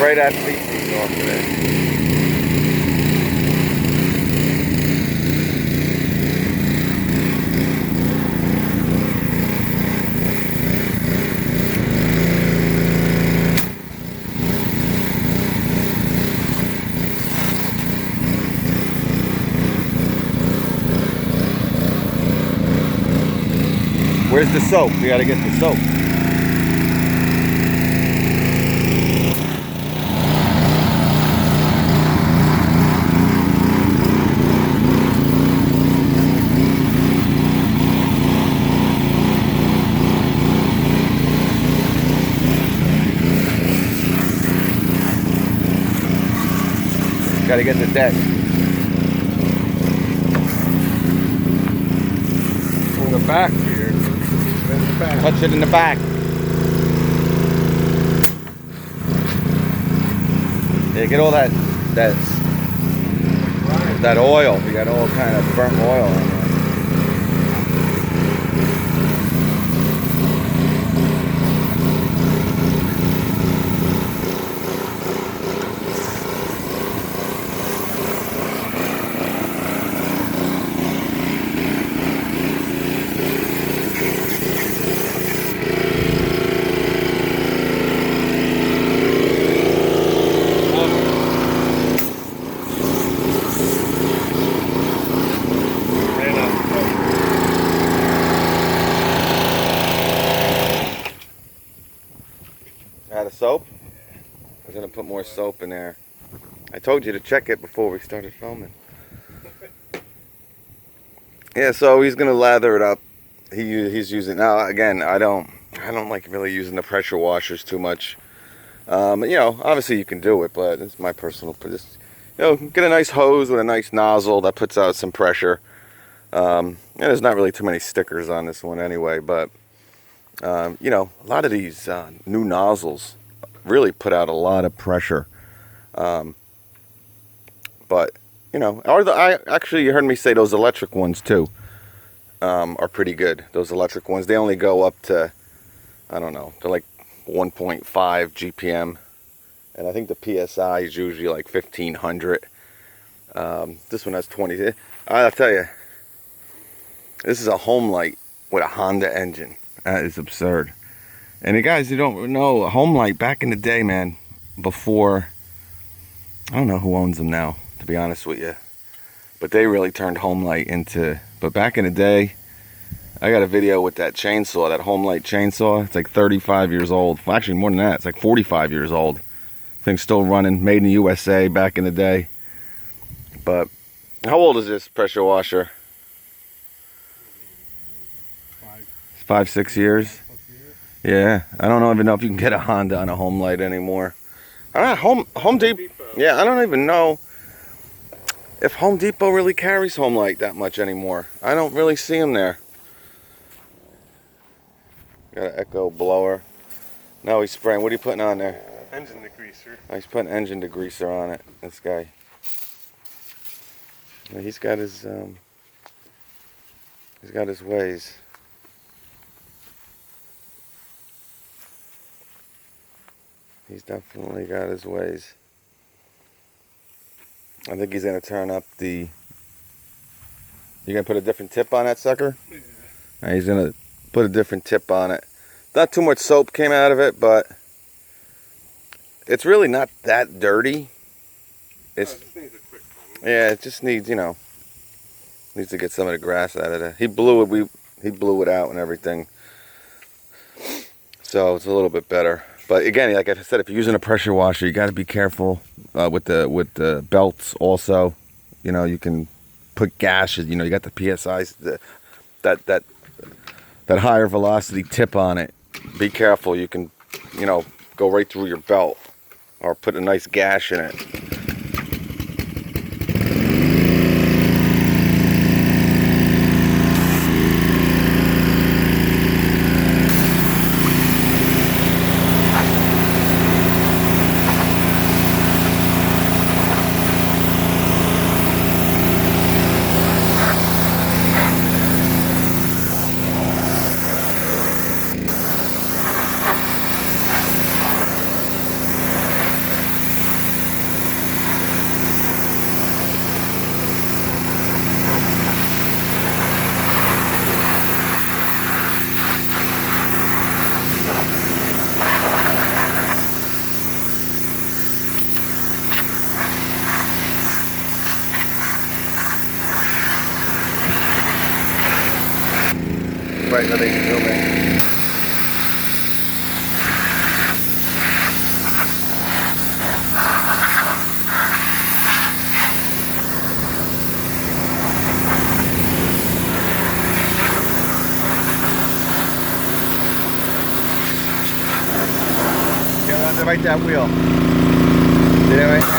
spray that feces off of it. Where's the soap? We gotta get the soap. Gotta get the deck. In the back here. In the back. Touch it in the back. Yeah, get all that oil. You got all kind of burnt oil on there. Out of soap? I was gonna put more soap in there. I told you to check it before we started filming. Yeah, so he's gonna lather it up. He's using now. Again, I don't like really using the pressure washers too much. You know, obviously you can do it, but it's my personal. Just, you know, get a nice hose with a nice nozzle that puts out some pressure. And there's not really too many stickers on this one anyway, but. You know, a lot of these new nozzles really put out a lot of pressure. But, you know, actually, you heard me say those electric ones too are pretty good. Those electric ones, they only go up to, I don't know, they're like 1.5 GPM. And I think the PSI is usually like 1500. This one has 20. I'll tell you, this is a home light with a Honda engine. That is absurd. And you guys, you don't know, a home light back in the day, man, before, I don't know who owns them now, to be honest with you. But they really turned home light into, but back in the day, I got a video with that chainsaw, that home light chainsaw. It's like 35 years old. Well, actually, more than that, it's like 45 years old. Thing's still running, made in the USA back in the day. But how old is this pressure washer? 5, 6 years. Yeah, I don't even know if you can get a Honda on a home light anymore. Home Depot. Yeah, I don't even know if Home Depot really carries home light that much anymore. I don't really see them there. Got an Echo blower. Now he's spraying. What are you putting on there? Engine degreaser. Oh, he's putting engine degreaser on it. This guy. He's got his ways. He's definitely got his ways. I think he's going to turn up the... You going to put a different tip on that sucker? Yeah. He's going to put a different tip on it. Not too much soap came out of it, but it's really not that dirty. It just needs a quick one. Yeah, it just needs, you know, needs to get some of the grass out of it. He blew it out and everything. So it's a little bit better. But again, like I said, if you're using a pressure washer, you got to be careful with the belts. Also, you know, you can put gashes. You know, you got the PSIs, that higher velocity tip on it. Be careful. You can, you know, go right through your belt or put a nice gash in it. right where they zoom in. Yeah, right that wheel. See that right there?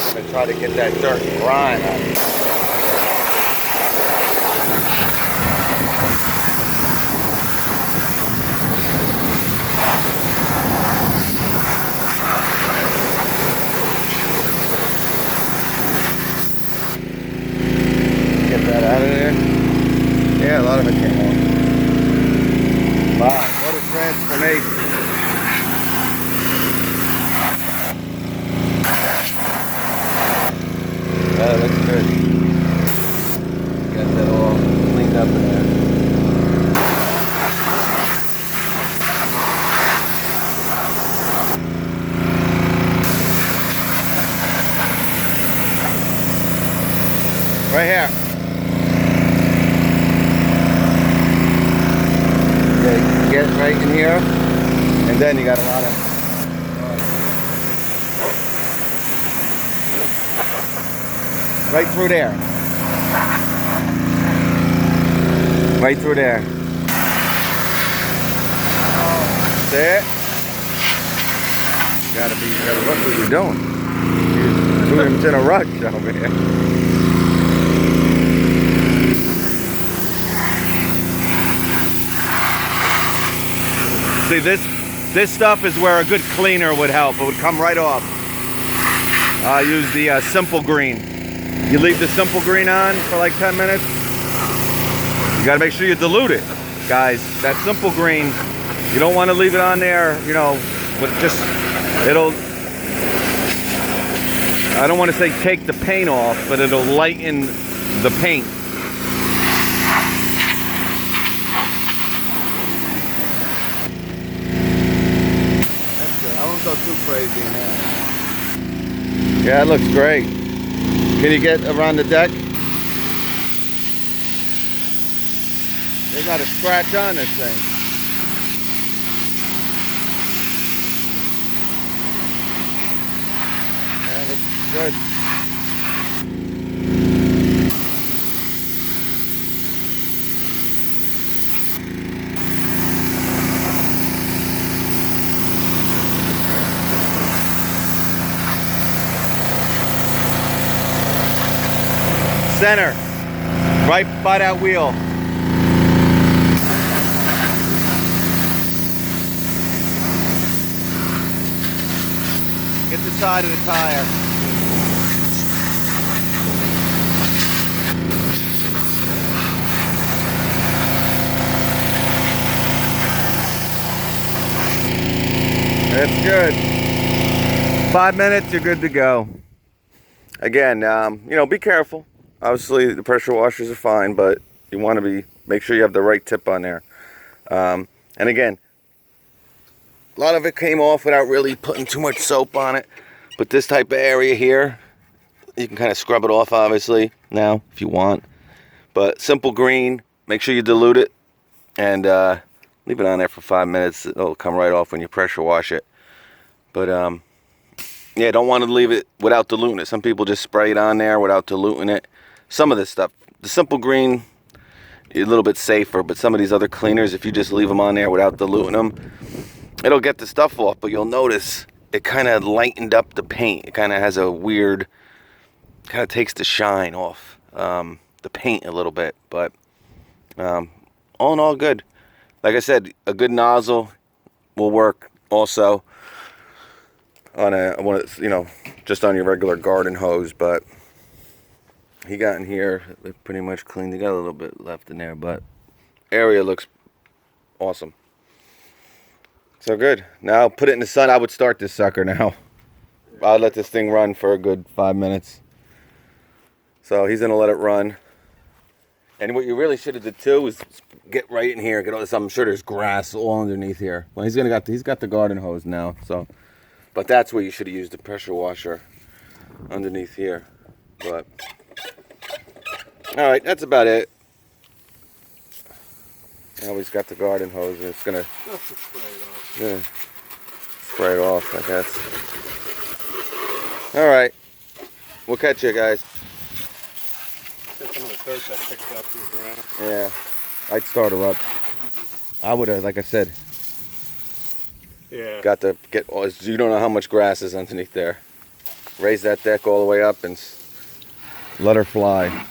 I'm gonna try to get that dirt and grime out of it. Get that out of there. Yeah, a lot of it came off. Wow, what a transformation. That looks good. Got that all cleaned up in there. Right here. Yeah, get right in here, and then you got a lot of. Right through there. Right through there. That's it. You gotta look what you're doing. You're in a rush over here. See, this stuff is where a good cleaner would help. It would come right off. Use the simple green. You leave the simple green on for like 10 minutes. You gotta make sure you dilute it, guys. That simple green, you don't want to leave it on there, you know, with just, it'll, I don't want to say take the paint off, but it'll lighten the paint. That's good. I won't go too crazy in there. Yeah, it looks great. Can you get around the deck? There's not a scratch on this thing. Yeah, looks good. Center, right by that wheel. Get the side of the tire. That's good. 5 minutes, you're good to go. Again, you know, be careful. Obviously, the pressure washers are fine, but you want to make sure you have the right tip on there. And again, a lot of it came off without really putting too much soap on it. But this type of area here, you can kind of scrub it off, obviously, now, if you want. But simple green, make sure you dilute it. And leave it on there for 5 minutes. It'll come right off when you pressure wash it. But, yeah, don't want to leave it without diluting it. Some people just spray it on there without diluting it. Some of this stuff, the simple green, a little bit safer, but some of these other cleaners, if you just leave them on there without diluting them, it'll get the stuff off, but you'll notice it kind of lightened up the paint. It kind of has a weird, kind of takes the shine off the paint a little bit, but all in all good. Like I said, a good nozzle will work also. on one of, just on your regular garden hose, but he got in here, it pretty much cleaned. He got a little bit left in there, but area looks awesome. So good. Now put it in the sun. I would start this sucker now. I'll let this thing run for a good 5 minutes. So he's gonna let it run. And what you really should have did too is get right in here, get all this. I'm sure there's grass all underneath here. Well, he's got the garden hose now. So, but that's where you should have used the pressure washer underneath here. But all right, that's about it. Now he's got the garden hose, and it's gonna spray it off, I guess. All right, we'll catch you guys. Some of the dirt that picked up through the ground. Yeah, I'd start her up. I would have, like I said, got to get. You don't know how much grass is underneath there. Raise that deck all the way up and let her fly.